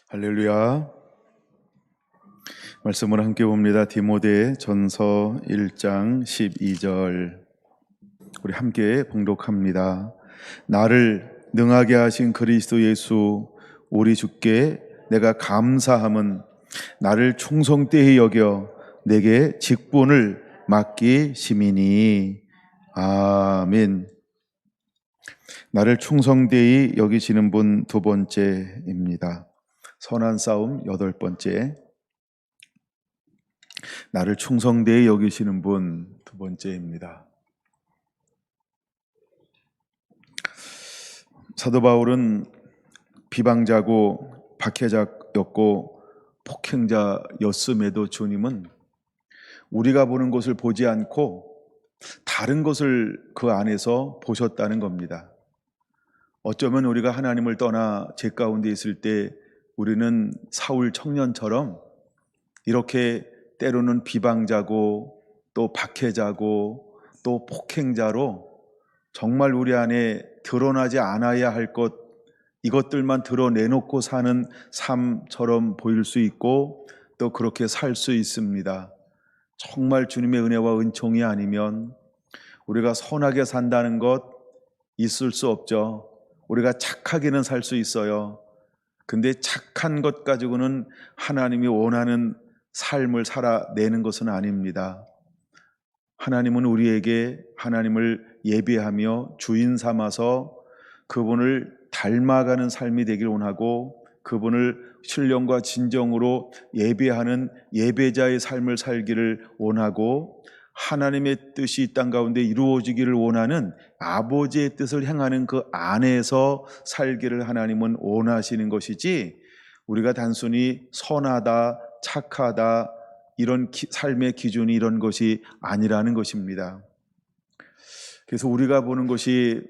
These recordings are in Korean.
할렐루야. 말씀을 함께 봅니다. 디모데 전서 1장 12절. 우리 함께 봉독합니다. 나를 능하게 하신 그리스도 예수 우리 주께 내가 감사함은 나를 충성되이 여겨 내게 직분을 맡기심이니. 아멘. 나를 충성되이 여기시는 분 두 번째입니다. 선한 싸움 여덟 번째, 나를 충성되이 여기시는 분 두 번째입니다. 사도 바울은 비방자고 박해자였고 폭행자였음에도 주님은 우리가 보는 것을 보지 않고 다른 것을 그 안에서 보셨다는 겁니다. 어쩌면 우리가 하나님을 떠나 죄 가운데 있을 때 우리는 사울 청년처럼 이렇게 때로는 비방자고 또 박해자고 또 폭행자로 정말 우리 안에 드러나지 않아야 할 것, 이것들만 드러내놓고 사는 삶처럼 보일 수 있고 또 그렇게 살 수 있습니다. 정말 주님의 은혜와 은총이 아니면 우리가 선하게 산다는 것 있을 수 없죠. 우리가 착하게는 살 수 있어요. 근데 착한 것 가지고는 하나님이 원하는 삶을 살아내는 것은 아닙니다. 하나님은 우리에게 하나님을 예배하며 주인 삼아서 그분을 닮아가는 삶이 되길 원하고 그분을 신령과 진정으로 예배하는 예배자의 삶을 살기를 원하고 하나님의 뜻이 이 땅 가운데 이루어지기를 원하는 아버지의 뜻을 행하는 그 안에서 살기를 하나님은 원하시는 것이지, 우리가 단순히 선하다, 착하다 이런 삶의 기준이 이런 것이 아니라는 것입니다. 그래서 우리가 보는 것이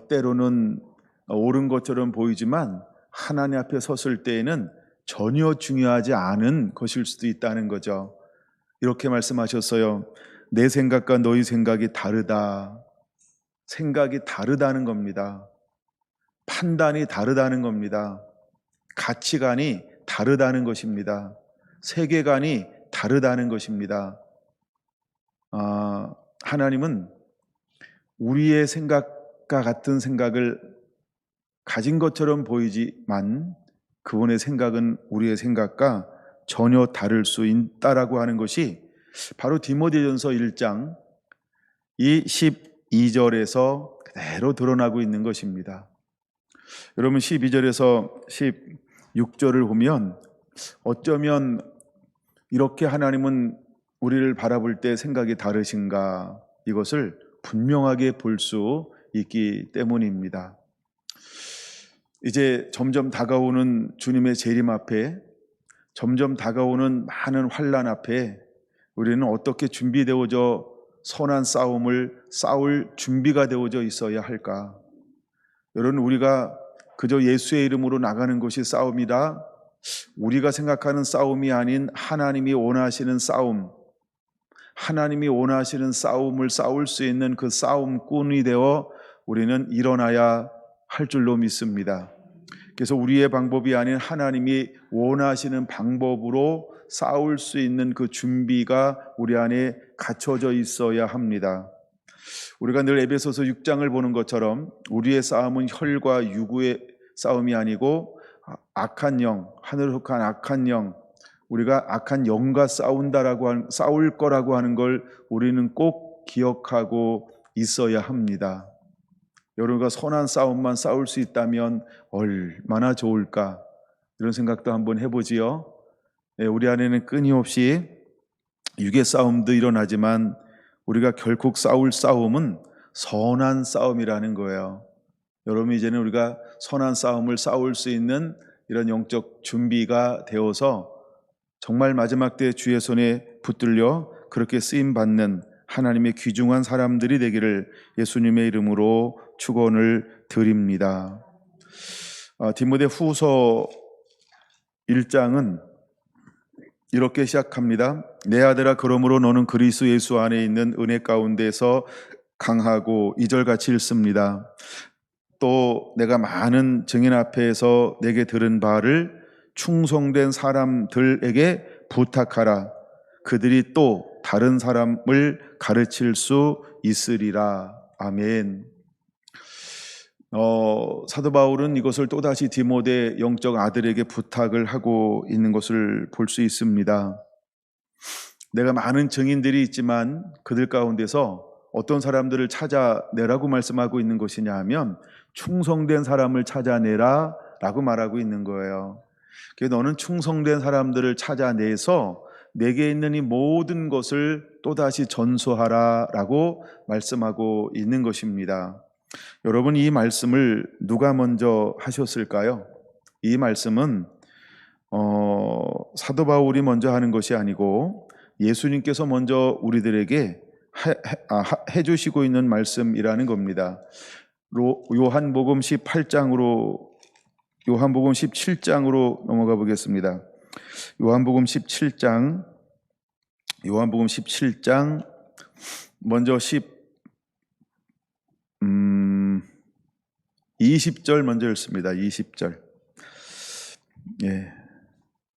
때로는 옳은 것처럼 보이지만 하나님 앞에 섰을 때에는 전혀 중요하지 않은 것일 수도 있다는 거죠. 이렇게 말씀하셨어요. 내 생각과 너희 생각이 다르다. 생각이 다르다는 겁니다. 판단이 다르다는 겁니다. 가치관이 다르다는 것입니다. 세계관이 다르다는 것입니다. 하나님은 우리의 생각과 같은 생각을 가진 것처럼 보이지만 그분의 생각은 우리의 생각과 전혀 다를 수 있다라고 하는 것이 바로 디모데전서 1장 이 12절에서 그대로 드러나고 있는 것입니다. 여러분 12절에서 16절을 보면 어쩌면 이렇게 하나님은 우리를 바라볼 때 생각이 다르신가, 이것을 분명하게 볼 수 있기 때문입니다. 이제 점점 다가오는 주님의 재림 앞에, 점점 다가오는 많은 환난 앞에 우리는 어떻게 준비되어져 선한 싸움을 싸울 준비가 되어져 있어야 할까? 여러분, 우리가 그저 예수의 이름으로 나가는 것이 싸움이다, 우리가 생각하는 싸움이 아닌 하나님이 원하시는 싸움, 하나님이 원하시는 싸움을 싸울 수 있는 그 싸움꾼이 되어 우리는 일어나야 할 줄로 믿습니다. 그래서 우리의 방법이 아닌 하나님이 원하시는 방법으로 싸울 수 있는 그 준비가 우리 안에 갖춰져 있어야 합니다. 우리가 늘 에베소서 6장을 보는 것처럼 우리의 싸움은 혈과 육의 싸움이 아니고 악한 영, 하늘을 속한 악한 영, 우리가 악한 영과 싸울 거라고 하는 걸 우리는 꼭 기억하고 있어야 합니다. 여러분과 선한 싸움만 싸울 수 있다면 얼마나 좋을까, 이런 생각도 한번 해보지요. 우리 안에는 끊임없이 육의 싸움도 일어나지만 우리가 결국 싸울 싸움은 선한 싸움이라는 거예요. 여러분, 이제는 우리가 선한 싸움을 싸울 수 있는 이런 영적 준비가 되어서 정말 마지막 때 주의 손에 붙들려 그렇게 쓰임받는 하나님의 귀중한 사람들이 되기를 예수님의 이름으로 축원을 드립니다. 디모데 후서 1장은 이렇게 시작합니다. 내 아들아, 그러므로 너는 그리스도 예수 안에 있는 은혜 가운데서 강하고, 2절같이 읽습니다. 또 내가 많은 증인 앞에서 내게 들은 바를 충성된 사람들에게 부탁하라. 그들이 또 다른 사람을 가르칠 수 있으리라. 아멘. 사도 바울은 이것을 또다시 디모데 영적 아들에게 부탁을 하고 있는 것을 볼 수 있습니다. 내가 많은 증인들이 있지만 그들 가운데서 어떤 사람들을 찾아내라고 말씀하고 있는 것이냐 하면 충성된 사람을 찾아내라 라고 말하고 있는 거예요. 그래서 너는 충성된 사람들을 찾아내서 내게 있는 이 모든 것을 또다시 전수하라 라고 말씀하고 있는 것입니다. 여러분, 이 말씀을 누가 먼저 하셨을까요? 이 말씀은 사도 바울이 먼저 하는 것이 아니고 예수님께서 먼저 우리들에게 해주시고 있는 말씀이라는 겁니다. 요한복음 17장으로 넘어가 보겠습니다. 요한복음 17장 먼저 20절 먼저 읽습니다. 20절. 예.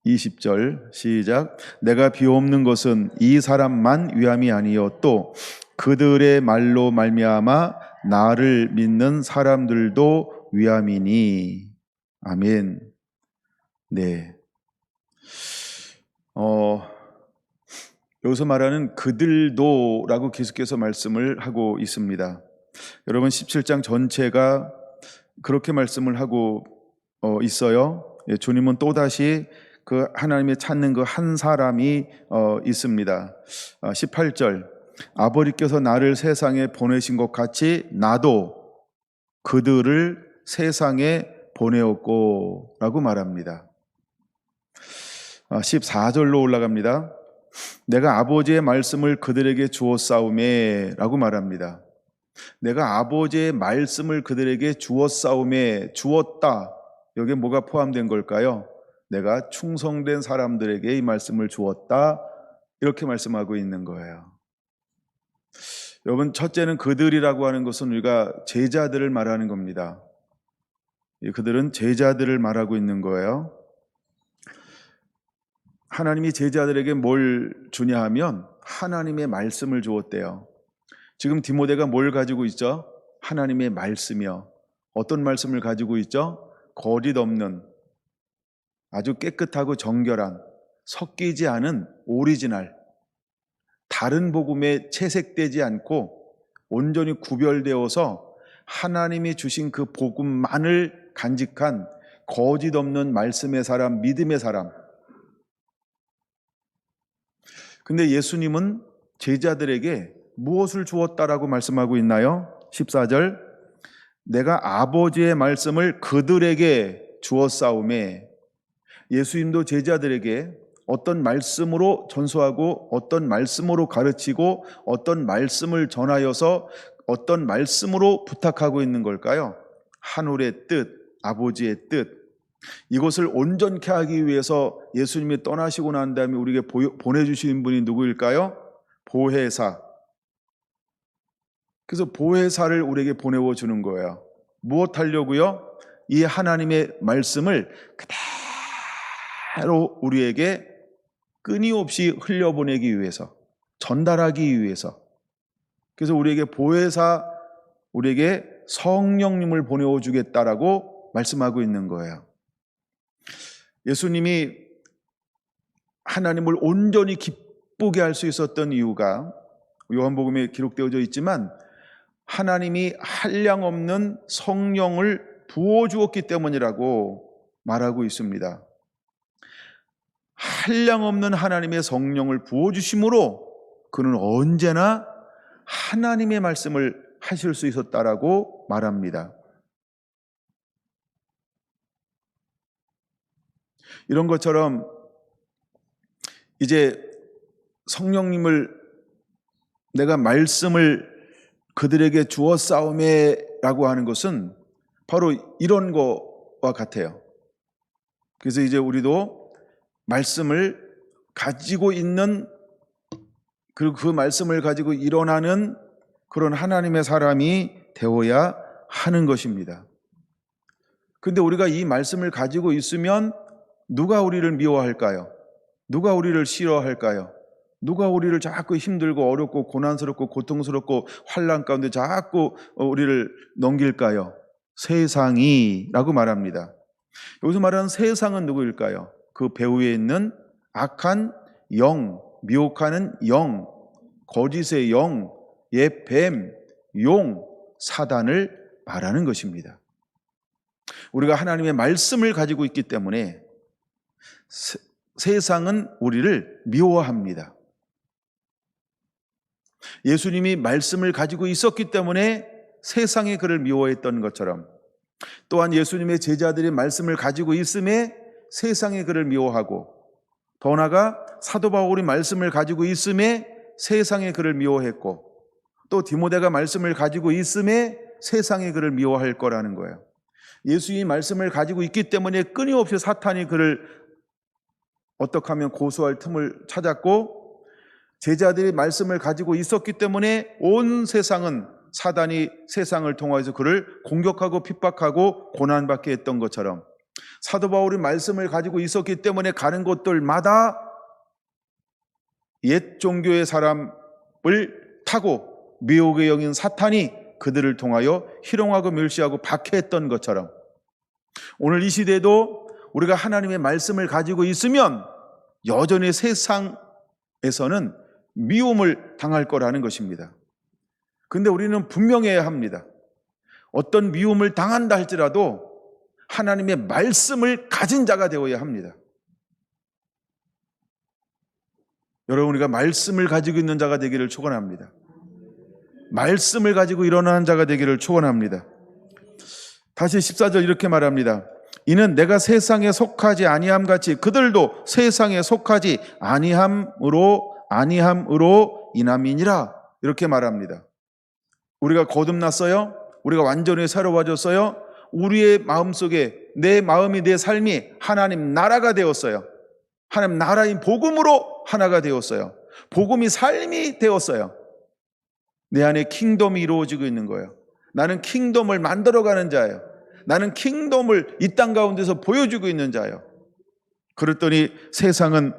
20절 시작. 내가 비옵는 것은 이 사람만 위함이 아니요 또 그들의 말로 말미암아 나를 믿는 사람들도 위함이니. 아멘. 네. 여기서 말하는 그들도라고 계속해서 말씀을 하고 있습니다. 여러분, 17장 전체가 그렇게 말씀을 하고 있어요. 예, 주님은 또다시 그 하나님의 찾는 그 한 사람이 있습니다. 18절 아버지께서 나를 세상에 보내신 것 같이 나도 그들을 세상에 보내었고 라고 말합니다. 14절로 올라갑니다. 내가 아버지의 말씀을 그들에게 주었사오매 라고 말합니다. 내가 아버지의 말씀을 그들에게 주었사오매, 주었다. 여기에 뭐가 포함된 걸까요? 내가 충성된 사람들에게 이 말씀을 주었다. 이렇게 말씀하고 있는 거예요. 여러분, 첫째는 그들이라고 하는 것은 우리가 제자들을 말하는 겁니다. 그들은 제자들을 말하고 있는 거예요. 하나님이 제자들에게 뭘 주냐 하면 하나님의 말씀을 주었대요. 지금 디모데가 뭘 가지고 있죠? 하나님의 말씀이요. 어떤 말씀을 가지고 있죠? 거짓 없는 아주 깨끗하고 정결한 섞이지 않은 오리지널, 다른 복음에 채색되지 않고 온전히 구별되어서 하나님이 주신 그 복음만을 간직한 거짓 없는 말씀의 사람, 믿음의 사람. 근데 예수님은 제자들에게 무엇을 주었다라고 말씀하고 있나요? 14절 내가 아버지의 말씀을 그들에게 주었사오매. 예수님도 제자들에게 어떤 말씀으로 전수하고 어떤 말씀으로 가르치고 어떤 말씀을 전하여서 어떤 말씀으로 부탁하고 있는 걸까요? 하늘의 뜻, 아버지의 뜻. 이것을 온전케 하기 위해서 예수님이 떠나시고 난 다음에 우리에게 보내주신 분이 누구일까요? 보혜사. 그래서 보혜사를 우리에게 보내어 주는 거예요. 무엇 하려고요? 이 하나님의 말씀을 그대로 우리에게 끊임없이 흘려보내기 위해서, 전달하기 위해서. 그래서 우리에게 보혜사, 우리에게 성령님을 보내어 주겠다라고 말씀하고 있는 거예요. 예수님이 하나님을 온전히 기쁘게 할 수 있었던 이유가 요한복음에 기록되어져 있지만 하나님이 한량없는 성령을 부어주었기 때문이라고 말하고 있습니다. 한량없는 하나님의 성령을 부어주심으로 그는 언제나 하나님의 말씀을 하실 수 있었다라고 말합니다. 이런 것처럼 이제 성령님을 내가 말씀을 그들에게 주었사오매라고 하는 것은 바로 이런 것과 같아요. 그래서 이제 우리도 말씀을 가지고 있는, 그리고 그 말씀을 가지고 일어나는 그런 하나님의 사람이 되어야 하는 것입니다. 근데 우리가 이 말씀을 가지고 있으면 누가 우리를 미워할까요? 누가 우리를 싫어할까요? 누가 우리를 자꾸 힘들고 어렵고 고난스럽고 고통스럽고 환난 가운데 자꾸 우리를 넘길까요? 세상이 라고 말합니다. 여기서 말하는 세상은 누구일까요? 그 배후에 있는 악한 영, 미혹하는 영, 거짓의 영, 옛 뱀, 용, 사단을 말하는 것입니다. 우리가 하나님의 말씀을 가지고 있기 때문에 세상은 우리를 미워합니다. 예수님이 말씀을 가지고 있었기 때문에 세상이 그를 미워했던 것처럼, 또한 예수님의 제자들이 말씀을 가지고 있음에 세상이 그를 미워하고, 더 나아가 사도 바울이 말씀을 가지고 있음에 세상이 그를 미워했고, 또 디모데가 말씀을 가지고 있음에 세상이 그를 미워할 거라는 거예요. 예수님이 말씀을 가지고 있기 때문에 끊임없이 사탄이 그를 어떻게 하면 고소할 틈을 찾았고, 제자들이 말씀을 가지고 있었기 때문에 온 세상은 사단이 세상을 통해서 그를 공격하고 핍박하고 고난받게 했던 것처럼, 사도 바울이 말씀을 가지고 있었기 때문에 가는 곳들마다 옛 종교의 사람을 타고 미혹의 영인 사탄이 그들을 통하여 희롱하고 멸시하고 박해했던 것처럼, 오늘 이 시대에도 우리가 하나님의 말씀을 가지고 있으면 여전히 세상에서는 미움을 당할 거라는 것입니다. 근데 우리는 분명해야 합니다. 어떤 미움을 당한다 할지라도 하나님의 말씀을 가진 자가 되어야 합니다. 여러분, 우리가 말씀을 가지고 있는 자가 되기를 축원합니다. 말씀을 가지고 일어나는 자가 되기를 축원합니다. 다시 14절 이렇게 말합니다. 이는 내가 세상에 속하지 아니함 같이 그들도 세상에 속하지 아니함으로 인함이니라. 이렇게 말합니다. 우리가 거듭났어요? 우리가 완전히 새로워졌어요? 우리의 마음속에 내 마음이, 내 삶이 하나님 나라가 되었어요. 하나님 나라인 복음으로 하나가 되었어요. 복음이 삶이 되었어요. 내 안에 킹덤이 이루어지고 있는 거예요. 나는 킹덤을 만들어가는 자예요. 나는 킹덤을 이 땅 가운데서 보여주고 있는 자예요. 그랬더니 세상은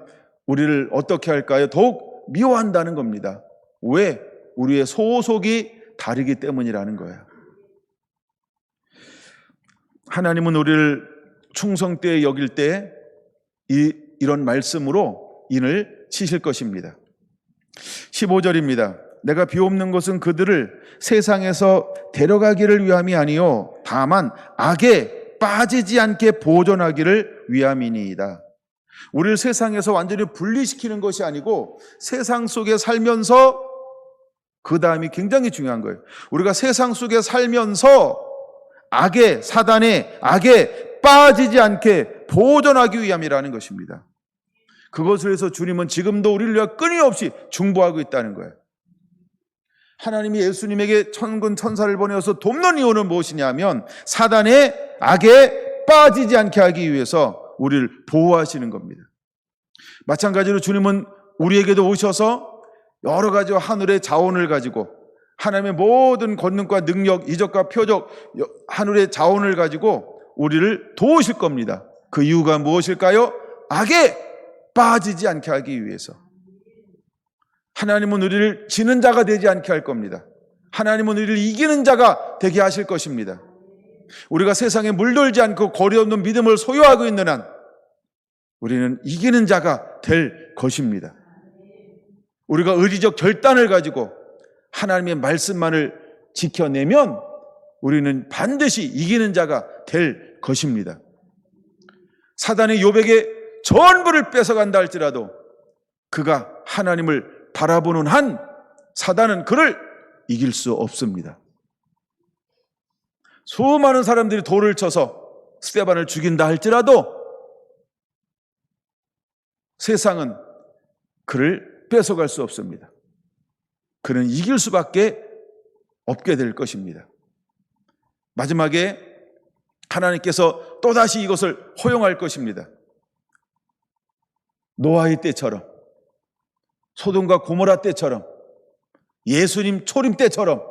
우리를 어떻게 할까요? 더욱 미워한다는 겁니다. 왜? 우리의 소속이 다르기 때문이라는 거예요. 하나님은 우리를 충성되게 여길 때 이런 말씀으로 인을 치실 것입니다. 15절입니다. 내가 비옵는 것은 그들을 세상에서 데려가기를 위함이 아니요 다만 악에 빠지지 않게 보존하기를 위함이니이다. 우리를 세상에서 완전히 분리시키는 것이 아니고 세상 속에 살면서, 그 다음이 굉장히 중요한 거예요. 우리가 세상 속에 살면서 악에, 사단의 악에 빠지지 않게 보존하기 위함이라는 것입니다. 그것을 위해서 주님은 지금도 우리를 위해 끊임없이 중보하고 있다는 거예요. 하나님이 예수님에게 천군 천사를 보내어서 돕는 이유는 무엇이냐면 사단의 악에 빠지지 않게 하기 위해서 우리를 보호하시는 겁니다. 마찬가지로 주님은 우리에게도 오셔서 여러 가지 하늘의 자원을 가지고, 하나님의 모든 권능과 능력, 이적과 표적, 하늘의 자원을 가지고 우리를 도우실 겁니다. 그 이유가 무엇일까요? 악에 빠지지 않게 하기 위해서. 하나님은 우리를 지는 자가 되지 않게 할 겁니다. 하나님은 우리를 이기는 자가 되게 하실 것입니다. 우리가 세상에 물들지 않고 거리 없는 믿음을 소유하고 있는 한 우리는 이기는 자가 될 것입니다. 우리가 의리적 결단을 가지고 하나님의 말씀만을 지켜내면 우리는 반드시 이기는 자가 될 것입니다. 사단이 욥에게 전부를 뺏어간다 할지라도 그가 하나님을 바라보는 한 사단은 그를 이길 수 없습니다. 수많은 사람들이 돌을 쳐서 스데반을 죽인다 할지라도 세상은 그를 뺏어갈 수 없습니다. 그는 이길 수밖에 없게 될 것입니다. 마지막에 하나님께서 또다시 이것을 허용할 것입니다. 노아의 때처럼, 소돔과 고모라 때처럼, 예수님 초림 때처럼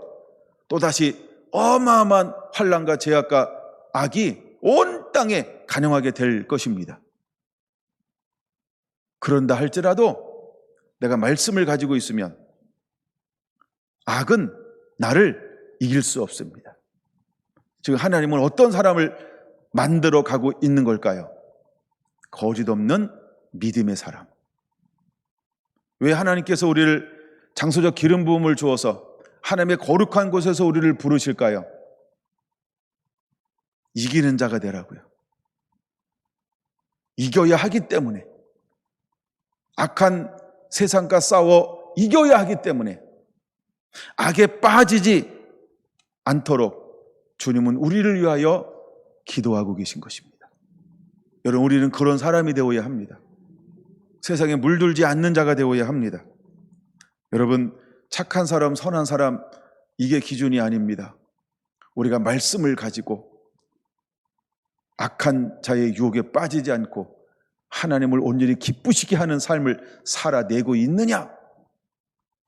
또다시 어마어마한 환난과 죄악과 악이 온 땅에 간영하게 될 것입니다. 그런다 할지라도 내가 말씀을 가지고 있으면 악은 나를 이길 수 없습니다. 지금 하나님은 어떤 사람을 만들어 가고 있는 걸까요? 거짓 없는 믿음의 사람. 왜 하나님께서 우리를 장소적 기름 부음을 주어서 하나님의 거룩한 곳에서 우리를 부르실까요? 이기는 자가 되라고요. 이겨야 하기 때문에, 악한 세상과 싸워 이겨야 하기 때문에, 악에 빠지지 않도록 주님은 우리를 위하여 기도하고 계신 것입니다. 여러분, 우리는 그런 사람이 되어야 합니다. 세상에 물들지 않는 자가 되어야 합니다. 여러분, 착한 사람, 선한 사람, 이게 기준이 아닙니다. 우리가 말씀을 가지고 악한 자의 유혹에 빠지지 않고 하나님을 온전히 기쁘시게 하는 삶을 살아내고 있느냐?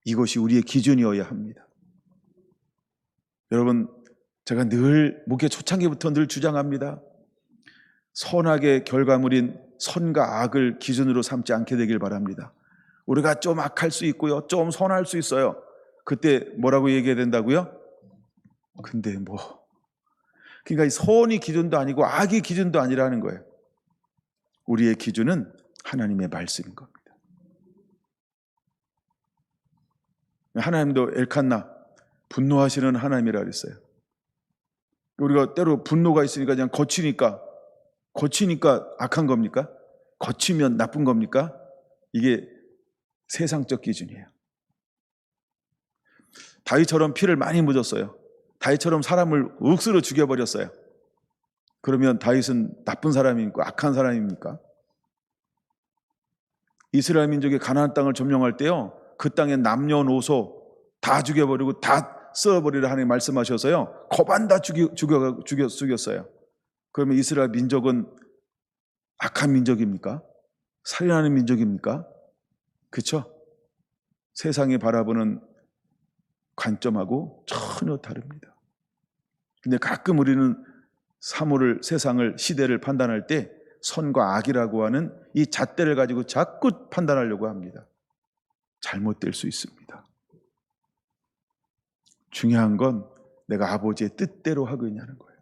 이것이 우리의 기준이어야 합니다. 여러분, 제가 늘 목회 초창기부터 늘 주장합니다. 선악의 결과물인 선과 악을 기준으로 삼지 않게 되길 바랍니다. 우리가 좀 악할 수 있고요, 좀 선할 수 있어요. 그때 뭐라고 얘기해야 된다고요? 근데 그러니까 이 선이 기준도 아니고 악이 기준도 아니라는 거예요. 우리의 기준은 하나님의 말씀인 겁니다. 하나님도 엘칸나, 분노하시는 하나님이라 그랬어요. 우리가 때로 분노가 있으니까 그냥 거치니까 악한 겁니까? 거치면 나쁜 겁니까? 이게 세상적 기준이에요. 다윗처럼 피를 많이 묻었어요. 다윗처럼 사람을 억수로 죽여버렸어요. 그러면 다윗은 나쁜 사람입니까? 악한 사람입니까? 이스라엘 민족이 가나안 땅을 점령할 때요, 그 땅에 남녀노소 다 죽여버리고 다 썰어버리라 하나님 말씀하셔서요, 거반 다 죽였어요. 그러면 이스라엘 민족은 악한 민족입니까? 살인하는 민족입니까? 그렇죠? 세상이 바라보는 관점하고 전혀 다릅니다. 근데 가끔 우리는 세상을, 시대를 판단할 때 선과 악이라고 하는 이 잣대를 가지고 자꾸 판단하려고 합니다. 잘못될 수 있습니다. 중요한 건 내가 아버지의 뜻대로 하고 있냐는 거예요.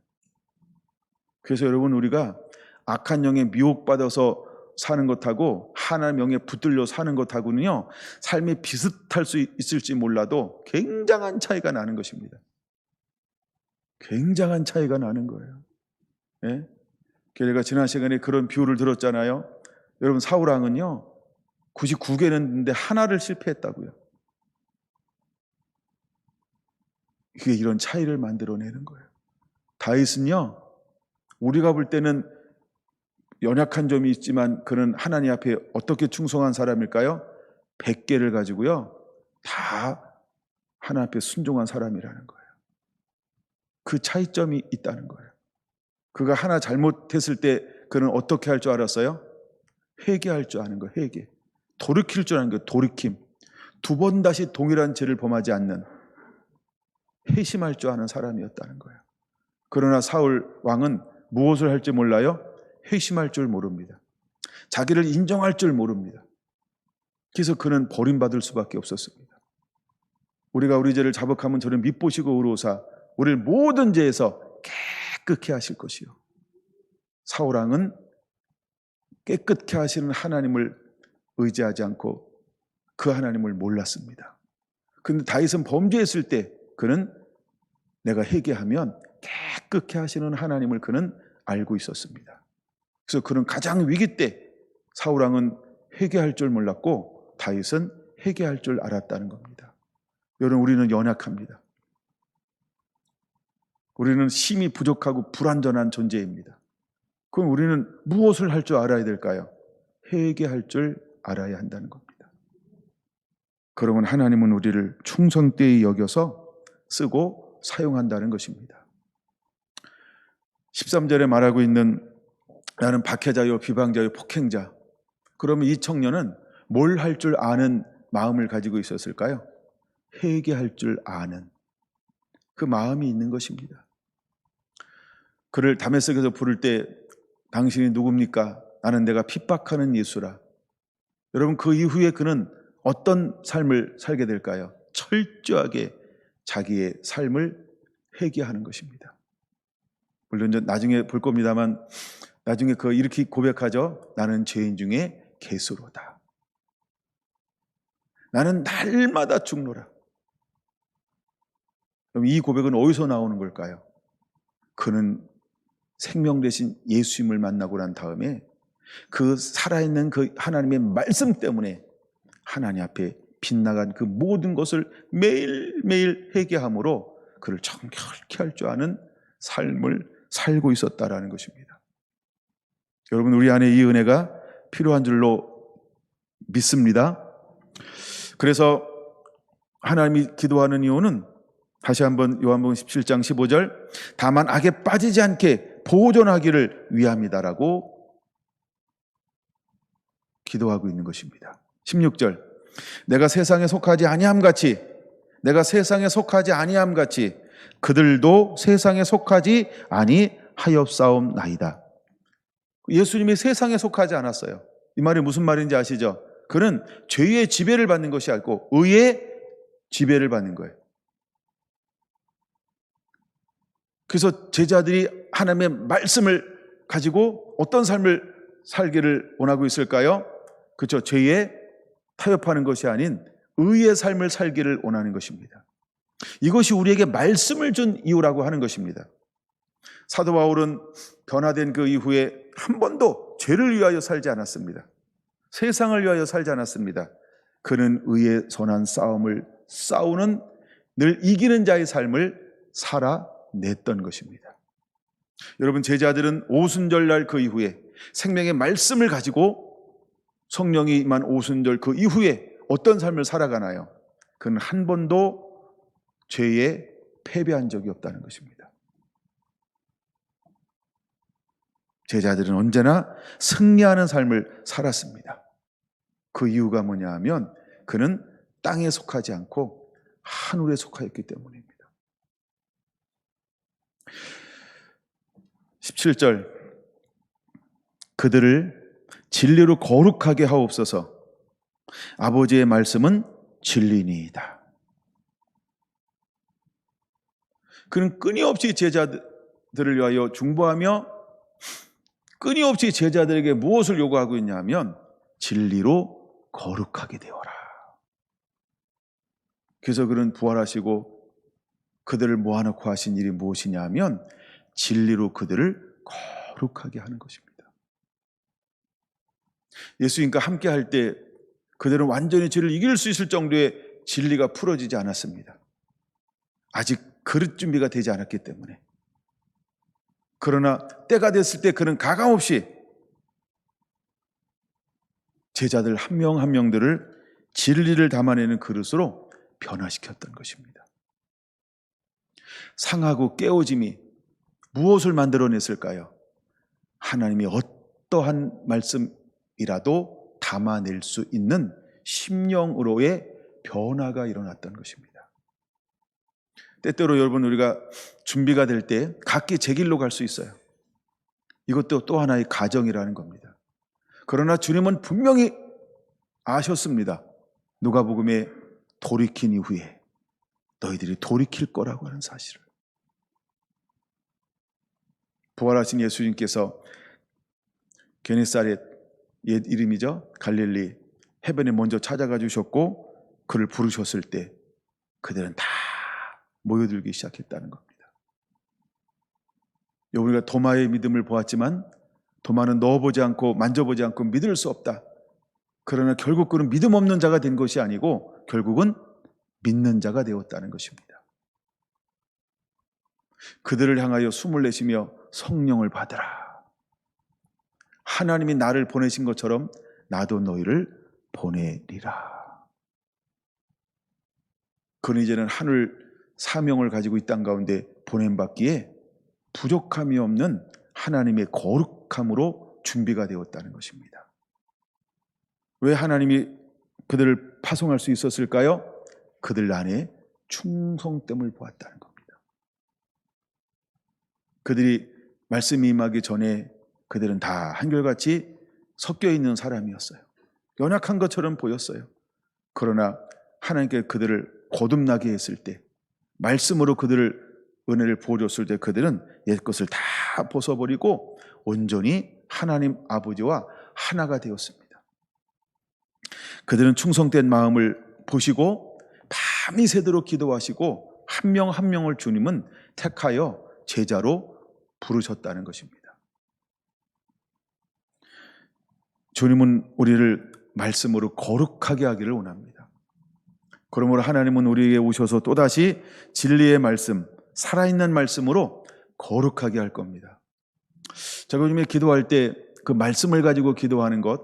그래서 여러분, 우리가 악한 영에 미혹받아서 사는 것하고 하나님의 영에 붙들려 사는 것하고는요, 삶이 비슷할 수 있을지 몰라도 굉장한 차이가 나는 것입니다. 굉장한 차이가 나는 거예요. 예? 제가 지난 시간에 그런 비유를 들었잖아요. 여러분, 사울왕은요 99개는 했는데 하나를 실패했다고요. 그게 이런 차이를 만들어내는 거예요. 다윗은요, 우리가 볼 때는 연약한 점이 있지만 그는 하나님 앞에 어떻게 충성한 사람일까요? 100개를 가지고요 다 하나님 앞에 순종한 사람이라는 거예요. 그 차이점이 있다는 거예요. 그가 하나 잘못했을 때 그는 어떻게 할 줄 알았어요? 회개할 줄 아는 거예요. 회개. 돌이킬 줄 아는 거예요. 돌이킴. 두 번 다시 동일한 죄를 범하지 않는, 회심할 줄 아는 사람이었다는 거예요. 그러나 사울 왕은 무엇을 할지 몰라요? 회심할 줄 모릅니다. 자기를 인정할 줄 모릅니다. 그래서 그는 버림받을 수밖에 없었습니다. 우리가 우리 죄를 자복하면 저를 밉보시고 의로우사 우리를 모든 죄에서 깨끗게 하실 것이요. 사울 왕은 깨끗게 하시는 하나님을 의지하지 않고 그 하나님을 몰랐습니다. 그런데 다윗은 범죄했을 때 그는 내가 회개하면 깨끗게 하시는 하나님을 그는 알고 있었습니다. 그래서 그는 가장 위기 때 사울 왕은 회개할 줄 몰랐고 다윗은 회개할 줄 알았다는 겁니다. 여러분, 우리는 연약합니다. 우리는 힘이 부족하고 불완전한 존재입니다. 그럼 우리는 무엇을 할 줄 알아야 될까요? 회개할 줄 알아야 한다는 겁니다. 그러면 하나님은 우리를 충성되이 여겨서 쓰고 사용한다는 것입니다. 13절에 말하고 있는 나는 박해자요 비방자요 폭행자. 그러면 이 청년은 뭘 할 줄 아는 마음을 가지고 있었을까요? 회개할 줄 아는 그 마음이 있는 것입니다. 그를 다메섹에서 부를 때 당신이 누굽니까? 나는 내가 핍박하는 예수라. 여러분, 그 이후에 그는 어떤 삶을 살게 될까요? 철저하게 자기의 삶을 회개하는 것입니다. 물론 나중에 볼 겁니다만, 나중에 이렇게 고백하죠. 나는 죄인 중에 괴수로다. 나는 날마다 죽노라. 그럼 이 고백은 어디서 나오는 걸까요? 그는 생명 대신 예수님을 만나고 난 다음에 그 살아있는 그 하나님의 말씀 때문에 하나님 앞에 빗나간 그 모든 것을 매일매일 회개함으로 그를 정결케 할 줄 아는 삶을 살고 있었다라는 것입니다. 여러분, 우리 안에 이 은혜가 필요한 줄로 믿습니다. 그래서 하나님이 기도하는 이유는 다시 한번 요한복음 17장 15절, 다만 악에 빠지지 않게 보존하기를 위함이다라고 기도하고 있는 것입니다. 16절, 내가 세상에 속하지 아니함 같이 그들도 세상에 속하지 아니하였사옵나이다. 예수님이 세상에 속하지 않았어요. 이 말이 무슨 말인지 아시죠? 그는 죄의 지배를 받는 것이 아니고 의의 지배를 받는 거예요. 그래서 제자들이 하나님의 말씀을 가지고 어떤 삶을 살기를 원하고 있을까요? 그렇죠. 죄에 타협하는 것이 아닌 의의 삶을 살기를 원하는 것입니다. 이것이 우리에게 말씀을 준 이유라고 하는 것입니다. 사도 바울은 변화된 그 이후에 한 번도 죄를 위하여 살지 않았습니다. 세상을 위하여 살지 않았습니다. 그는 의의 선한 싸움을 싸우는, 늘 이기는 자의 삶을 살아냈던 것입니다. 여러분, 제자들은 오순절날 그 이후에 생명의 말씀을 가지고 성령이 임한 오순절 그 이후에 어떤 삶을 살아가나요? 그는 한 번도 죄에 패배한 적이 없다는 것입니다. 제자들은 언제나 승리하는 삶을 살았습니다. 그 이유가 뭐냐 하면 그는 땅에 속하지 않고 하늘에 속하였기 때문입니다. 17절, 그들을 진리로 거룩하게 하옵소서. 아버지의 말씀은 진리니이다. 그는 끊임없이 제자들을 위하여 중보하며 끊임없이 제자들에게 무엇을 요구하고 있냐면 진리로 거룩하게 되어라. 그래서 그는 부활하시고 그들을 모아놓고 하신 일이 무엇이냐 하면 진리로 그들을 거룩하게 하는 것입니다. 예수님과 함께 할 때 그들은 완전히 죄를 이길 수 있을 정도의 진리가 풀어지지 않았습니다. 아직 그릇 준비가 되지 않았기 때문에. 그러나 때가 됐을 때 그는 가감없이 제자들 한 명 한 명들을 진리를 담아내는 그릇으로 변화시켰던 것입니다. 상하고 깨어짐이 무엇을 만들어냈을까요? 하나님이 어떠한 말씀이라도 담아낼 수 있는 심령으로의 변화가 일어났던 것입니다. 때때로 여러분, 우리가 준비가 될 때 각기 제 길로 갈 수 있어요. 이것도 또 하나의 가정이라는 겁니다. 그러나 주님은 분명히 아셨습니다. 누가복음에 돌이킨 이후에 너희들이 돌이킬 거라고 하는 사실을. 부활하신 예수님께서 게네사렛, 옛 이름이죠, 갈릴리 해변에 먼저 찾아가 주셨고 그를 부르셨을 때 그들은 다 모여들기 시작했다는 겁니다. 우리가 도마의 믿음을 보았지만 도마는 넣어보지 않고 만져보지 않고 믿을 수 없다. 그러나 결국 그는 믿음 없는 자가 된 것이 아니고 결국은 믿는 자가 되었다는 것입니다. 그들을 향하여 숨을 내쉬며 성령을 받으라. 하나님이 나를 보내신 것처럼 나도 너희를 보내리라. 그는 이제는 하늘 사명을 가지고 이 땅 가운데 보냄받기에 부족함이 없는 하나님의 거룩함으로 준비가 되었다는 것입니다. 왜 하나님이 그들을 파송할 수 있었을까요? 그들 안에 충성됨을 보았다는 겁니다. 그들이 말씀이 임하기 전에 그들은 다 한결같이 섞여 있는 사람이었어요. 연약한 것처럼 보였어요. 그러나 하나님께 그들을 거듭나게 했을 때, 말씀으로 그들을 은혜를 부어줬을 때 그들은 옛것을 다 벗어버리고 온전히 하나님 아버지와 하나가 되었습니다. 그들은 충성된 마음을 보시고 밤이 새도록 기도하시고 한 명 한 명을 주님은 택하여 제자로 부르셨다는 것입니다. 주님은 우리를 말씀으로 거룩하게 하기를 원합니다. 그러므로 하나님은 우리에게 오셔서 또다시 진리의 말씀, 살아있는 말씀으로 거룩하게 할 겁니다. 제가 요즘에 기도할 때 그 말씀을 가지고 기도하는 것,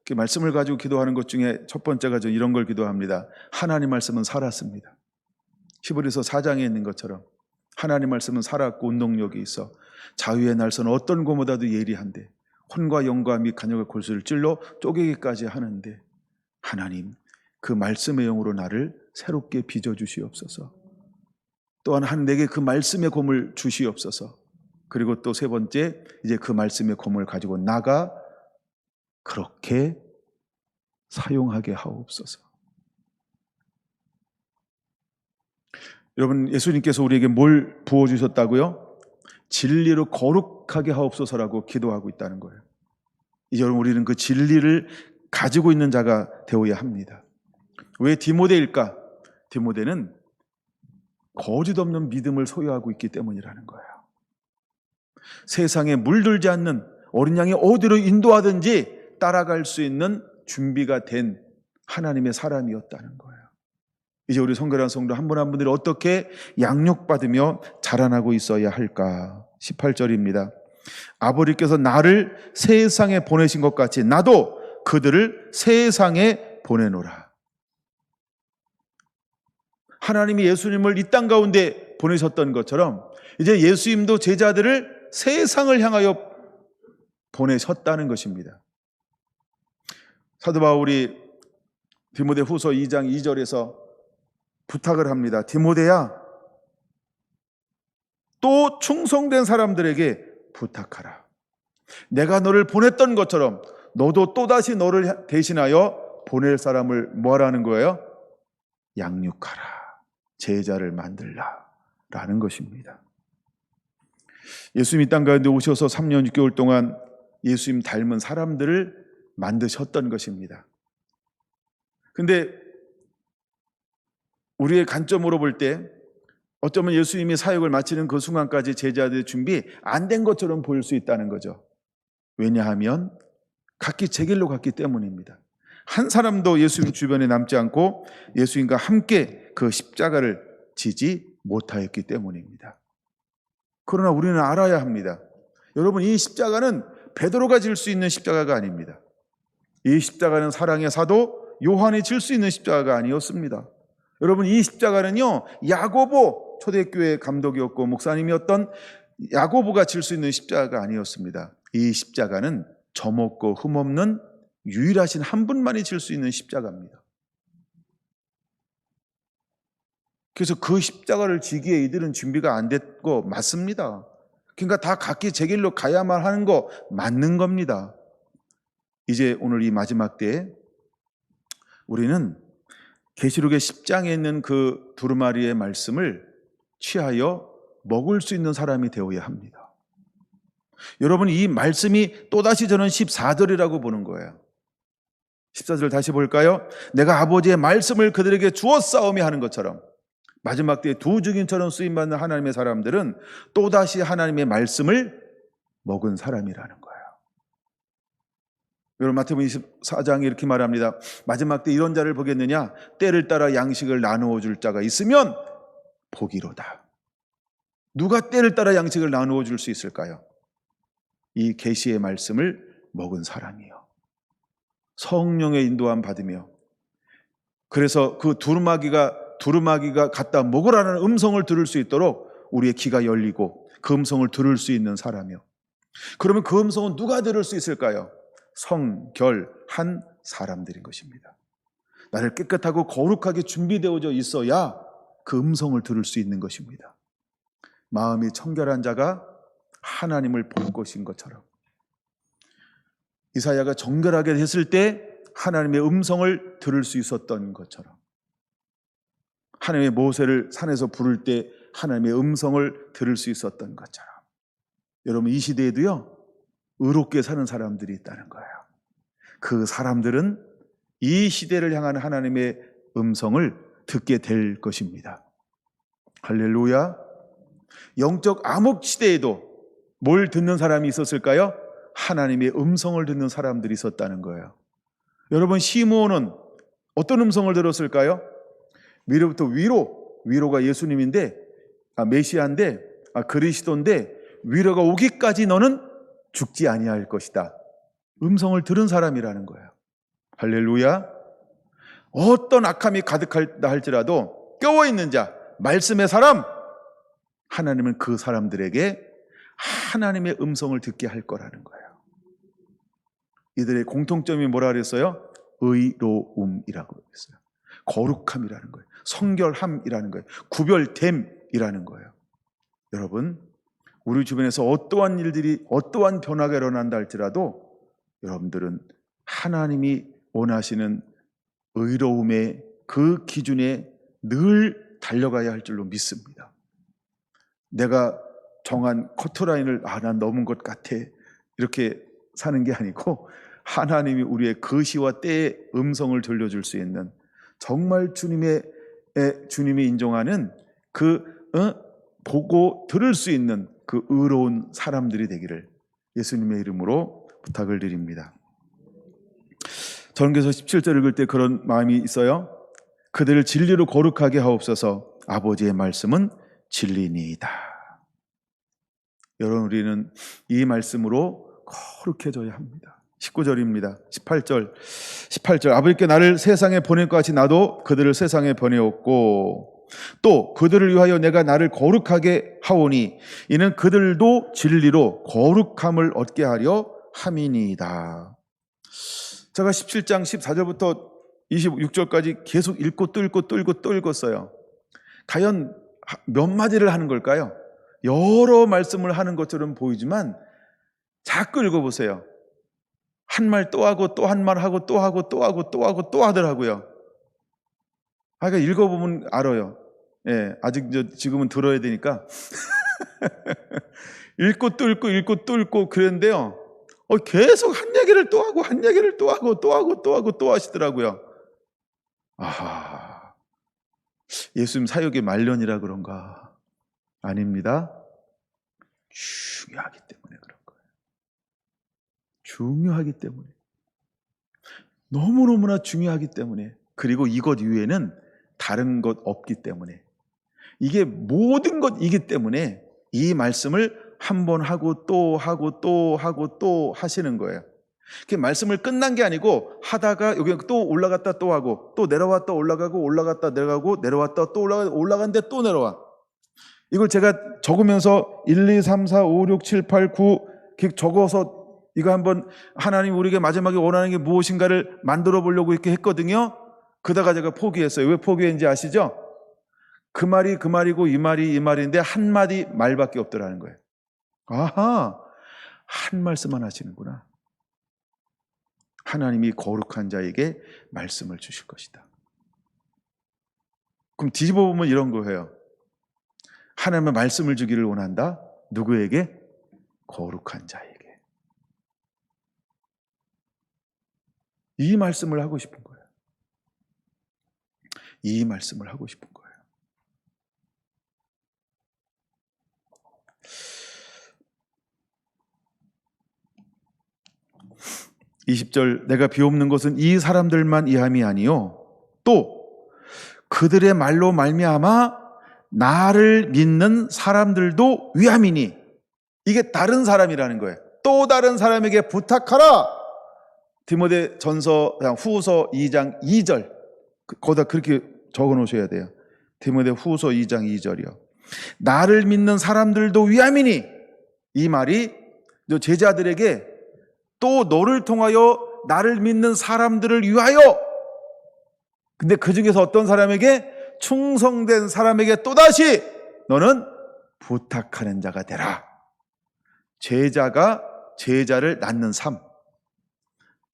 그 말씀을 가지고 기도하는 것 중에 첫 번째가 저 이런 걸 기도합니다. 하나님 말씀은 살았습니다. 히브리서 4장에 있는 것처럼 하나님 말씀은 살았고 운동력이 있어 자유의 날선 어떤 고보다도 예리한데 혼과 영과 및 간역의 골수를 찔러 쪼개기까지 하는데 하나님 그 말씀의 영으로 나를 새롭게 빚어주시옵소서. 또한 내게 그 말씀의 검을 주시옵소서. 그리고 또 세 번째, 이제 그 말씀의 검을 가지고 나가 그렇게 사용하게 하옵소서. 여러분, 예수님께서 우리에게 뭘 부어주셨다고요? 진리로 거룩하게 하옵소서라고 기도하고 있다는 거예요. 이제 우리는 그 진리를 가지고 있는 자가 되어야 합니다. 왜 디모데일까? 디모데는 거짓 없는 믿음을 소유하고 있기 때문이라는 거예요. 세상에 물들지 않는 어린 양이 어디로 인도하든지 따라갈 수 있는 준비가 된 하나님의 사람이었다는 거예요. 이제 우리 성결한 성도 한 분 한 분들이 어떻게 양육받으며 자라나고 있어야 할까? 18절입니다. 아버지께서 나를 세상에 보내신 것 같이 나도 그들을 세상에 보내노라. 하나님이 예수님을 이 땅 가운데 보내셨던 것처럼 이제 예수님도 제자들을 세상을 향하여 보내셨다는 것입니다. 사도 바울이 디모데 후서 2장 2절에서 부탁을 합니다. 디모데야, 또 충성된 사람들에게 부탁하라. 내가 너를 보냈던 것처럼 너도 또다시 너를 대신하여 보낼 사람을 뭐하라는 거예요? 양육하라. 제자를 만들라. 라는 것입니다. 예수님이 땅 가운데 오셔서 3년 6개월 동안 예수님 닮은 사람들을 만드셨던 것입니다. 근데 우리의 관점으로 볼 때 어쩌면 예수님이 사역을 마치는 그 순간까지 제자들의 준비 안 된 것처럼 보일 수 있다는 거죠. 왜냐하면 각기 제 길로 갔기 때문입니다. 한 사람도 예수님 주변에 남지 않고 예수님과 함께 그 십자가를 지지 못하였기 때문입니다. 그러나 우리는 알아야 합니다. 여러분, 이 십자가는 베드로가 질 수 있는 십자가가 아닙니다. 이 십자가는 사랑의 사도 요한이 질 수 있는 십자가가 아니었습니다. 여러분, 이 십자가는요, 야고보 초대교회 감독이었고 목사님이었던 야고보가 질 수 있는 십자가가 아니었습니다. 이 십자가는 점없고 흠없는 유일하신 한 분만이 질 수 있는 십자가입니다. 그래서 그 십자가를 지기에 이들은 준비가 안 됐고 맞습니다. 그러니까 다 각기 제 길로 가야만 하는 거 맞는 겁니다. 이제 오늘 이 마지막 때에 우리는 계시록의 10장에 있는 그 두루마리의 말씀을 취하여 먹을 수 있는 사람이 되어야 합니다. 여러분, 이 말씀이 또다시 저는 14절이라고 보는 거예요. 14절 다시 볼까요? 내가 아버지의 말씀을 그들에게 주었사오며 하는 것처럼 마지막 때에 두 증인처럼 쓰임받는 하나님의 사람들은 또다시 하나님의 말씀을 먹은 사람이라는 거예요. 여러분, 마태복음 24장에 이렇게 말합니다. 마지막 때 이런 자를 보겠느냐? 때를 따라 양식을 나누어 줄 자가 있으면 보기로다. 누가 때를 따라 양식을 나누어 줄 수 있을까요? 이 계시의 말씀을 먹은 사람이요, 성령의 인도함 받으며, 그래서 그 두루마기가 갖다 먹으라는 음성을 들을 수 있도록 우리의 귀가 열리고 그 음성을 들을 수 있는 사람이요. 그러면 그 음성은 누가 들을 수 있을까요? 성결한 사람들인 것입니다. 나를 깨끗하고 거룩하게 준비되어져 있어야 그 음성을 들을 수 있는 것입니다. 마음이 청결한 자가 하나님을 볼 것인 것처럼 이사야가 정결하게 됐을 때 하나님의 음성을 들을 수 있었던 것처럼, 하나님의 모세를 산에서 부를 때 하나님의 음성을 들을 수 있었던 것처럼, 여러분 이 시대에도요 의롭게 사는 사람들이 있다는 거예요. 그 사람들은 이 시대를 향한 하나님의 음성을 듣게 될 것입니다. 할렐루야. 영적 암흑 시대에도 뭘 듣는 사람이 있었을까요? 하나님의 음성을 듣는 사람들이 있었다는 거예요. 여러분 시므온은 어떤 음성을 들었을까요? 위로부터 위로가 예수님인데, 메시아인데, 그리스도인데, 위로가 오기까지 너는 죽지 아니할 것이다. 음성을 들은 사람이라는 거예요. 할렐루야. 어떤 악함이 가득하다 할지라도 깨어있는 자, 말씀의 사람, 하나님은 그 사람들에게 하나님의 음성을 듣게 할 거라는 거예요. 이들의 공통점이 뭐라 그랬어요? 의로움이라고 했어요. 거룩함이라는 거예요. 성결함이라는 거예요. 구별됨이라는 거예요. 여러분, 우리 주변에서 어떠한 일들이, 어떠한 변화가 일어난다 할지라도 여러분들은 하나님이 원하시는 의로움의 그 기준에 늘 달려가야 할 줄로 믿습니다. 내가 정한 커트라인을 난 넘은 것 같아, 이렇게 사는 게 아니고 하나님이 우리의 거시와 때의 음성을 들려줄 수 있는, 정말 주님이 인정하는 보고 들을 수 있는 그 의로운 사람들이 되기를 예수님의 이름으로 부탁을 드립니다. 전개서 17절 읽을 때 그런 마음이 있어요. 그들을 진리로 거룩하게 하옵소서. 아버지의 말씀은 진리니이다. 여러분, 우리는 이 말씀으로 거룩해져야 합니다. 19절입니다. 18절 아버지께 나를 세상에 보낼 것 같이 나도 그들을 세상에 보내었고, 또 그들을 위하여 내가 나를 거룩하게 하오니 이는 그들도 진리로 거룩함을 얻게 하려 함이니이다. 제가 17장 14절부터 26절까지 계속 읽고 또 읽고 또 읽고 또 읽었어요. 과연 몇 마디를 하는 걸까요? 여러 말씀을 하는 것처럼 보이지만 자꾸 읽어보세요. 한 말 또 하고 또 한 말 하고 또 하고 또 하고 또 하고 또 하더라고요. 그러니까 읽어보면 알아요. 예, 아직 지금은 들어야 되니까 읽고 또 읽고 읽고 또 읽고 그랬는데요. 계속 한 얘기를 또 하고 한 얘기를 또 하고 또 하고 또 하고 또 하시더라고요. 아하, 예수님 사역의 말년이라 그런가? 아닙니다. 중요하기 때문에 그런 거예요. 중요하기 때문에, 너무너무나 중요하기 때문에, 그리고 이것 이외에는 다른 것 없기 때문에, 이게 모든 것이기 때문에 이 말씀을 한 번 하고 또 하고 또 하고 또 하시는 거예요. 그 말씀을 끝난 게 아니고 하다가 여기 또 올라갔다 또 하고 또 내려왔다 올라가고 올라갔다 내려가고 내려왔다 또 올라갔는데 또 내려와. 이걸 제가 적으면서 1, 2, 3, 4, 5, 6, 7, 8, 9 적어서 이거 한번 하나님 우리에게 마지막에 원하는 게 무엇인가를 만들어 보려고 이렇게 했거든요. 그러다가 제가 포기했어요. 왜 포기했는지 아시죠? 그 말이 그 말이고 이 말이 이 말인데 한 마디 말밖에 없더라는 거예요. 아하, 한 말씀만 하시는구나. 하나님이 거룩한 자에게 말씀을 주실 것이다. 그럼 뒤집어 보면 이런 거예요. 하나님의 말씀을 주기를 원한다. 누구에게? 거룩한 자에게. 이 말씀을 하고 싶은 거예요. 이 말씀을 하고 싶은 거예요. 20절 내가 비옵는 것은 이 사람들만 이함이 아니요 또 그들의 말로 말미암아 나를 믿는 사람들도 위함이니. 이게 다른 사람이라는 거예요. 또 다른 사람에게 부탁하라. 디모데 전서 후서 2장 2절 거기다 그렇게 적어 놓으셔야 돼요. 디모데 후서 2장 2절이요. 나를 믿는 사람들도 위함이니. 이 말이 제자들에게 또 너를 통하여 나를 믿는 사람들을 위하여, 근데 그 중에서 어떤 사람에게? 충성된 사람에게 또다시 너는 부탁하는 자가 되라. 제자가 제자를 낳는 삶.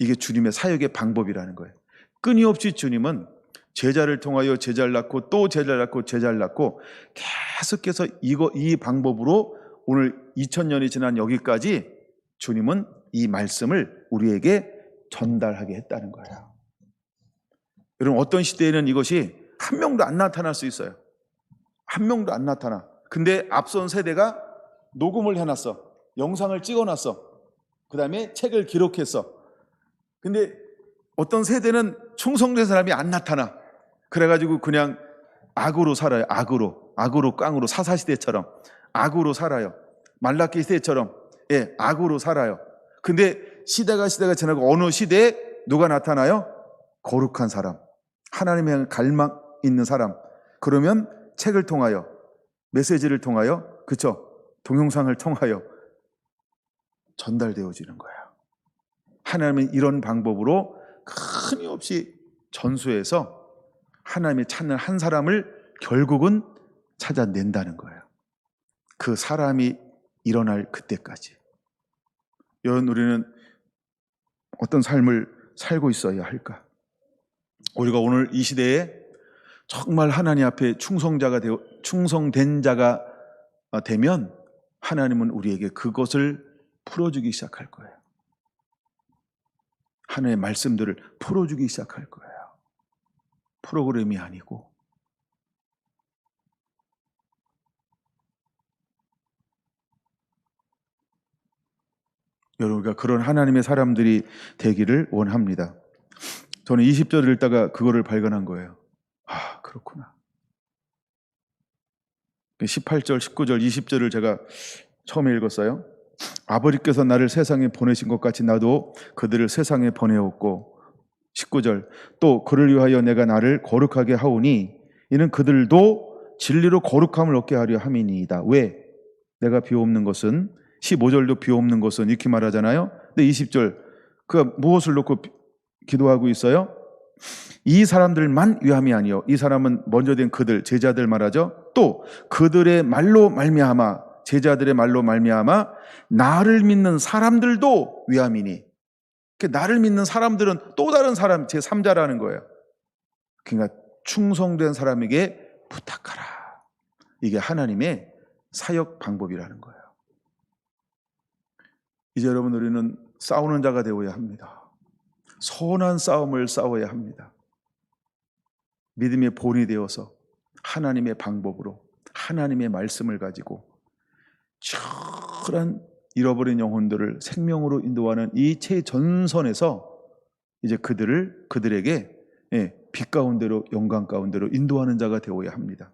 이게 주님의 사역의 방법이라는 거예요. 끊임없이 주님은 제자를 통하여 제자를 낳고 또 제자를 낳고 제자를 낳고 계속해서 이 방법으로 오늘 2000년이 지난 여기까지 주님은 이 말씀을 우리에게 전달하게 했다는 거예요. 여러분, 어떤 시대에는 이것이 한 명도 안 나타날 수 있어요. 한 명도 안 나타나. 근데 앞선 세대가 녹음을 해놨어. 영상을 찍어놨어. 그 다음에 책을 기록했어. 근데 어떤 세대는 충성된 사람이 안 나타나. 그래가지고 그냥 악으로 살아요. 악으로 깡으로 사사시대처럼 악으로 살아요. 말라기 시대처럼 악으로 살아요. 근데 시대가 지나고 어느 시대에 누가 나타나요? 거룩한 사람, 하나님의 향한 갈망 있는 사람. 그러면 책을 통하여, 메시지를 통하여, 그쵸? 동영상을 통하여 전달되어지는 거예요. 하나님은 이런 방법으로 끊임없이 전수해서 하나님이 찾는 한 사람을 결국은 찾아낸다는 거예요. 그 사람이 일어날 그때까지. 여러분, 우리는 어떤 삶을 살고 있어야 할까? 우리가 오늘 이 시대에 정말 하나님 앞에 충성된 자가 되면 하나님은 우리에게 그것을 풀어주기 시작할 거예요. 하나님의 말씀들을 풀어주기 시작할 거예요. 프로그램이 아니고. 여러분과 그런 하나님의 사람들이 되기를 원합니다. 저는 20절을 읽다가 그거를 발견한 거예요. 아, 그렇구나. 18절, 19절, 20절을 제가 처음에 읽었어요. 아버지께서 나를 세상에 보내신 것 같이 나도 그들을 세상에 보내었고, 19절, 또 그를 위하여 내가 나를 거룩하게 하오니 이는 그들도 진리로 거룩함을 얻게 하려 함이니이다. 왜? 내가 비옵는 것은, 15절도 비옵는 것은 이렇게 말하잖아요. 근데 20절, 그가 무엇을 놓고 기도하고 있어요? 이 사람들만 위함이 아니요, 이 사람은 먼저 된 그들, 제자들 말하죠. 또 그들의 말로 말미암아, 제자들의 말로 말미암아 나를 믿는 사람들도 위함이니. 나를 믿는 사람들은 또 다른 사람, 제3자라는 거예요. 그러니까 충성된 사람에게 부탁하라. 이게 하나님의 사역 방법이라는 거예요. 이제 여러분, 우리는 싸우는 자가 되어야 합니다. 선한 싸움을 싸워야 합니다. 믿음의 본이 되어서 하나님의 방법으로, 하나님의 말씀을 가지고 철한 잃어버린 영혼들을 생명으로 인도하는 이 최전선에서 이제 그들에게 빛 가운데로, 영광 가운데로 인도하는 자가 되어야 합니다.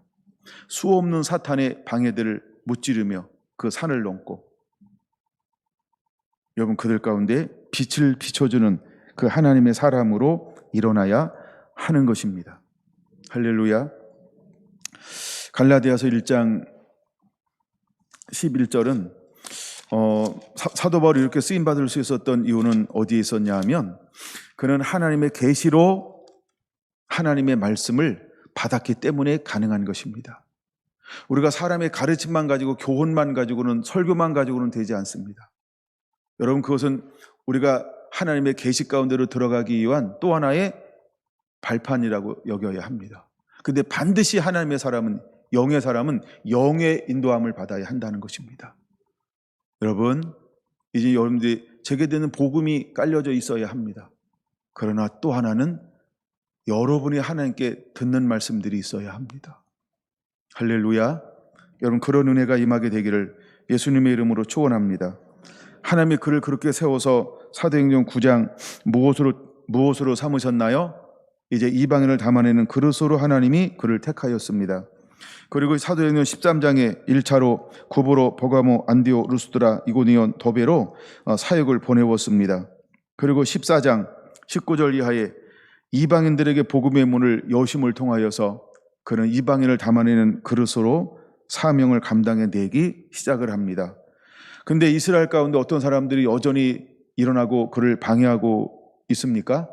수없는 사탄의 방해들을 무찌르며 그 산을 넘고, 여러분, 그들 가운데 빛을 비춰주는 그 하나님의 사람으로 일어나야 하는 것입니다. 할렐루야. 갈라디아서 1장 11절은 사도 바울이 이렇게 쓰임받을 수 있었던 이유는 어디에 있었냐 하면, 그는 하나님의 계시로 하나님의 말씀을 받았기 때문에 가능한 것입니다. 우리가 사람의 가르침만 가지고, 교훈만 가지고는, 설교만 가지고는 되지 않습니다. 여러분, 그것은 우리가 하나님의 계시 가운데로 들어가기 위한 또 하나의 발판이라고 여겨야 합니다. 근데 반드시 하나님의 사람은, 영의 사람은 영의 인도함을 받아야 한다는 것입니다. 여러분, 이제 여러분들이 제게 되는 복음이 깔려져 있어야 합니다. 그러나 또 하나는 여러분이 하나님께 듣는 말씀들이 있어야 합니다. 할렐루야. 여러분, 그런 은혜가 임하게 되기를 예수님의 이름으로 축원합니다. 하나님이 그를 그렇게 세워서 사도행전 9장 무엇으로 삼으셨나요? 이제 이방인을 담아내는 그릇으로 하나님이 그를 택하였습니다. 그리고 사도행전 13장에 1차로 구브로, 버가모, 안디오, 루스드라, 이고니온, 더베로 사역을 보내었습니다. 그리고 14장 19절 이하에 이방인들에게 복음의 문을 여심을 통하여서 그는 이방인을 담아내는 그릇으로 사명을 감당해내기 시작을 합니다. 근데 이스라엘 가운데 어떤 사람들이 여전히 일어나고 그를 방해하고 있습니까?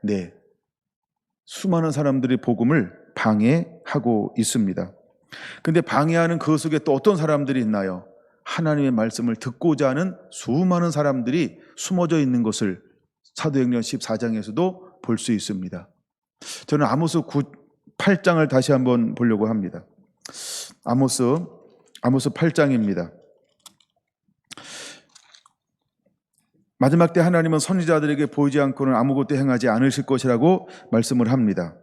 네, 수많은 사람들이 복음을 방해하고 있습니다. 근데 방해하는 그 속에 또 어떤 사람들이 있나요? 하나님의 말씀을 듣고자 하는 수많은 사람들이 숨어져 있는 것을 사도행전 14장에서도 볼 수 있습니다. 저는 아모스 8장을 다시 한번 보려고 합니다. 아모스 8장입니다. 마지막 때 하나님은 선지자들에게 보이지 않고는 아무것도 행하지 않으실 것이라고 말씀을 합니다.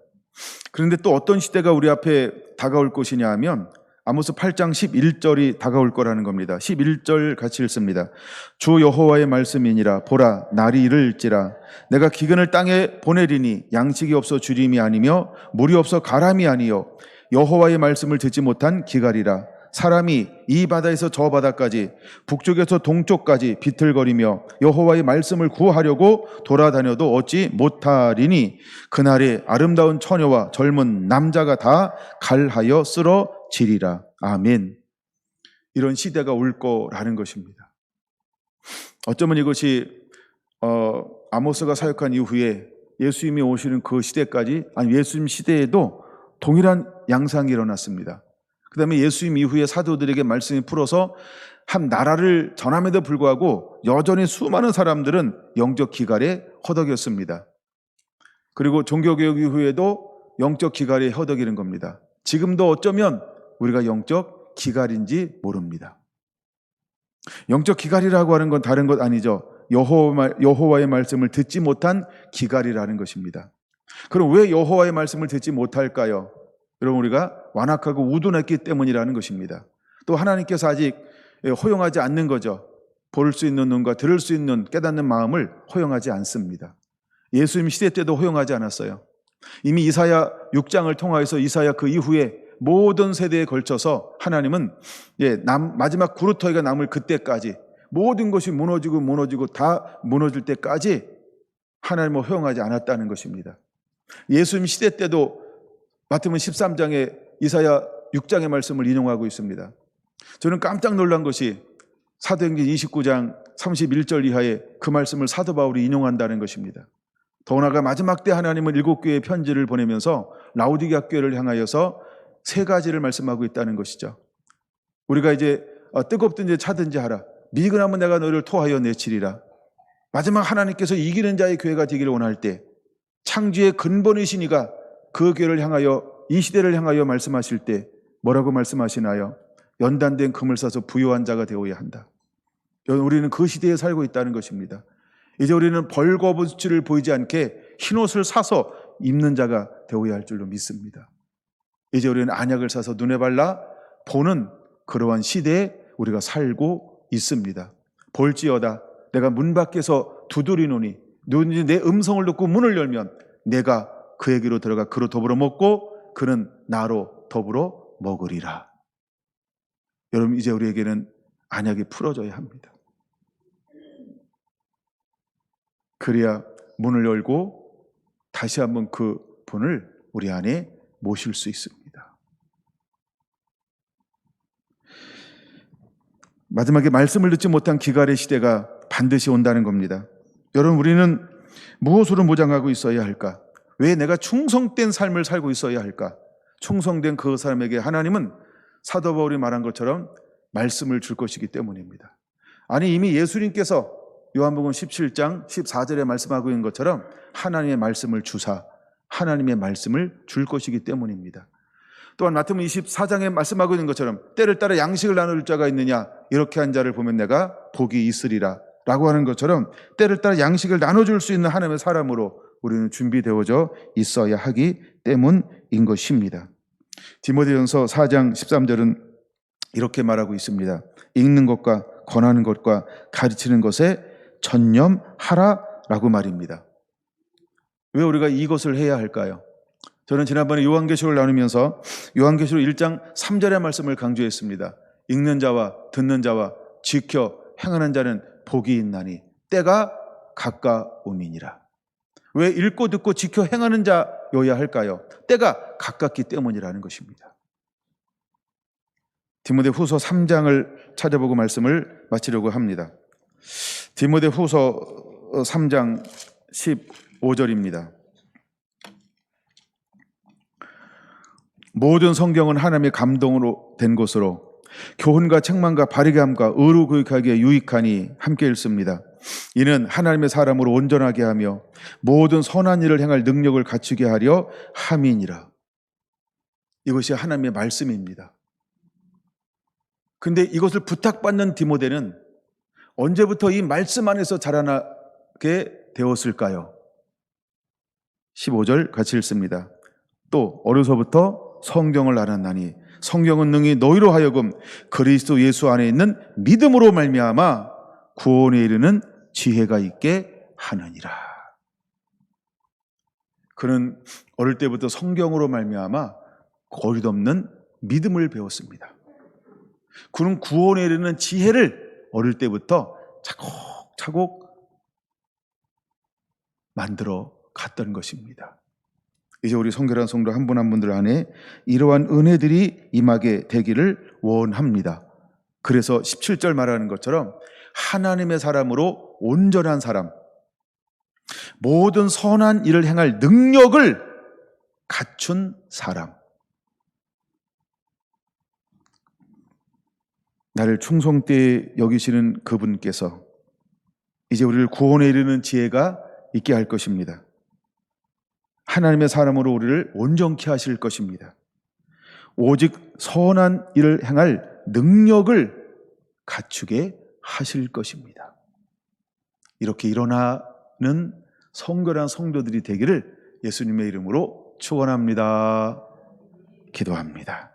그런데 또 어떤 시대가 우리 앞에 다가올 것이냐 하면 아모스 8장 11절이 다가올 거라는 겁니다. 11절 같이 읽습니다. 주 여호와의 말씀이니라. 보라, 날이 이를지라. 내가 기근을 땅에 보내리니 양식이 없어 주림이 아니며 물이 없어 가람이 아니요 여호와의 말씀을 듣지 못한 기갈이라. 사람이 이 바다에서 저 바다까지 북쪽에서 동쪽까지 비틀거리며 여호와의 말씀을 구하려고 돌아다녀도 얻지 못하리니 그날에 아름다운 처녀와 젊은 남자가 다 갈하여 쓰러지리라. 아멘. 이런 시대가 올 거라는 것입니다. 어쩌면 이것이 아모스가 사역한 이후에 예수님이 오시는 그 시대까지, 아니 예수님 시대에도 동일한 양상이 일어났습니다. 그 다음에 예수님 이후에 사도들에게 말씀이 풀어서 한 나라를 전함에도 불구하고 여전히 수많은 사람들은 영적 기갈에 허덕였습니다. 그리고 종교개혁 이후에도 영적 기갈에 허덕이는 겁니다. 지금도 어쩌면 우리가 영적 기갈인지 모릅니다. 영적 기갈이라고 하는 건 다른 것 아니죠. 여호와의 말씀을 듣지 못한 기갈이라는 것입니다. 그럼 왜 여호와의 말씀을 듣지 못할까요? 여러분, 우리가 완악하고 우둔했기 때문이라는 것입니다. 또 하나님께서 아직 허용하지 않는 거죠. 볼 수 있는 눈과 들을 수 있는 깨닫는 마음을 허용하지 않습니다. 예수님 시대 때도 허용하지 않았어요. 이미 이사야 6장을 통하여서 이사야 그 이후에 모든 세대에 걸쳐서 하나님은 마지막 구루터기가 남을 그때까지 모든 것이 무너지고 다 무너질 때까지 하나님을 허용하지 않았다는 것입니다. 예수님 시대 때도 마태복음 13장에 이사야 6장의 말씀을 인용하고 있습니다. 저는 깜짝 놀란 것이 사도행전 29장 31절 이하에 그 말씀을 사도 바울이 인용한다는 것입니다. 더 나아가 마지막 때 하나님은 7교회의 편지를 보내면서 라오디게아 교회를 향하여서 3가지를 말씀하고 있다는 것이죠. 우리가 이제 뜨겁든지 차든지 하라. 미근하면 내가 너를 토하여 내치리라. 마지막 하나님께서 이기는 자의 교회가 되기를 원할 때 창조의 근본이시니가 그 교회를 향하여, 이 시대를 향하여 말씀하실 때 뭐라고 말씀하시나요? 연단된 금을 사서 부요한 자가 되어야 한다. 우리는 그 시대에 살고 있다는 것입니다. 이제 우리는 벌거벗지를 보이지 않게 흰옷을 사서 입는 자가 되어야 할 줄로 믿습니다. 이제 우리는 안약을 사서 눈에 발라 보는 그러한 시대에 우리가 살고 있습니다. 볼지어다 내가 문 밖에서 두드리노니 누구든지 내 음성을 듣고 문을 열면 내가 그에게로 들어가 그로 더불어 먹고 그는 나로 더불어 먹으리라. 여러분, 이제 우리에게는 안약이 풀어져야 합니다. 그래야 문을 열고 다시 한번 그 분을 우리 안에 모실 수 있습니다. 마지막에 말씀을 듣지 못한 기갈의 시대가 반드시 온다는 겁니다. 여러분, 우리는 무엇으로 무장하고 있어야 할까? 왜 내가 충성된 삶을 살고 있어야 할까? 충성된 그 사람에게 하나님은 사도 바울이 말한 것처럼 말씀을 줄 것이기 때문입니다. 아니, 이미 예수님께서 요한복음 17장 14절에 말씀하고 있는 것처럼 하나님의 말씀을 주사 하나님의 말씀을 줄 것이기 때문입니다. 또한 마태복음 24장에 말씀하고 있는 것처럼 때를 따라 양식을 나눌 자가 있느냐, 이렇게 한 자를 보면 내가 복이 있으리라 라고 하는 것처럼 때를 따라 양식을 나눠줄 수 있는 하나님의 사람으로 우리는 준비되어져 있어야 하기 때문인 것입니다. 디모데전서 4장 13절은 이렇게 말하고 있습니다. 읽는 것과 권하는 것과 가르치는 것에 전념하라라고 말입니다. 왜 우리가 이것을 해야 할까요? 저는 지난번에 요한계시록을 나누면서 요한계시록 1장 3절의 말씀을 강조했습니다. 읽는 자와 듣는 자와 지켜 행하는 자는 복이 있나니 때가 가까움이니라. 왜 읽고 듣고 지켜 행하는 자여야 할까요? 때가 가깝기 때문이라는 것입니다. 디모데후서 3장을 찾아보고 말씀을 마치려고 합니다. 디모데후서 3장 15절입니다. 모든 성경은 하나님의 감동으로 된 것으로 교훈과 책망과 바르게 함과 의로 교육하기에 유익하니 함께 읽습니다. 이는 하나님의 사람으로 온전하게 하며 모든 선한 일을 행할 능력을 갖추게 하려 함이니라. 이것이 하나님의 말씀입니다. 근데 이것을 부탁받는 디모데는 언제부터 이 말씀 안에서 자라나게 되었을까요? 15절 같이 읽습니다. 또 어려서부터 성경을 알았나니 성경은 능히 너희로 하여금 그리스도 예수 안에 있는 믿음으로 말미암아 구원에 이르는 지혜가 있게 하느니라. 그는 어릴 때부터 성경으로 말미암아 거짓없는 믿음을 배웠습니다. 그는 구원에 이르는 지혜를 어릴 때부터 차곡차곡 만들어 갔던 것입니다. 이제 우리 성결한 성도 한 분 한 분들 안에 이러한 은혜들이 임하게 되기를 원합니다. 그래서 17절 말하는 것처럼 하나님의 사람으로 온전한 사람, 모든 선한 일을 행할 능력을 갖춘 사람, 나를 충성되이 여기시는 그분께서 이제 우리를 구원에 이르는 지혜가 있게 할 것입니다. 하나님의 사람으로 우리를 온전케 하실 것입니다. 오직 선한 일을 행할 능력을 갖추게 하실 것입니다. 이렇게 일어나는 성결한 성도들이 되기를 예수님의 이름으로 축원합니다. 기도합니다.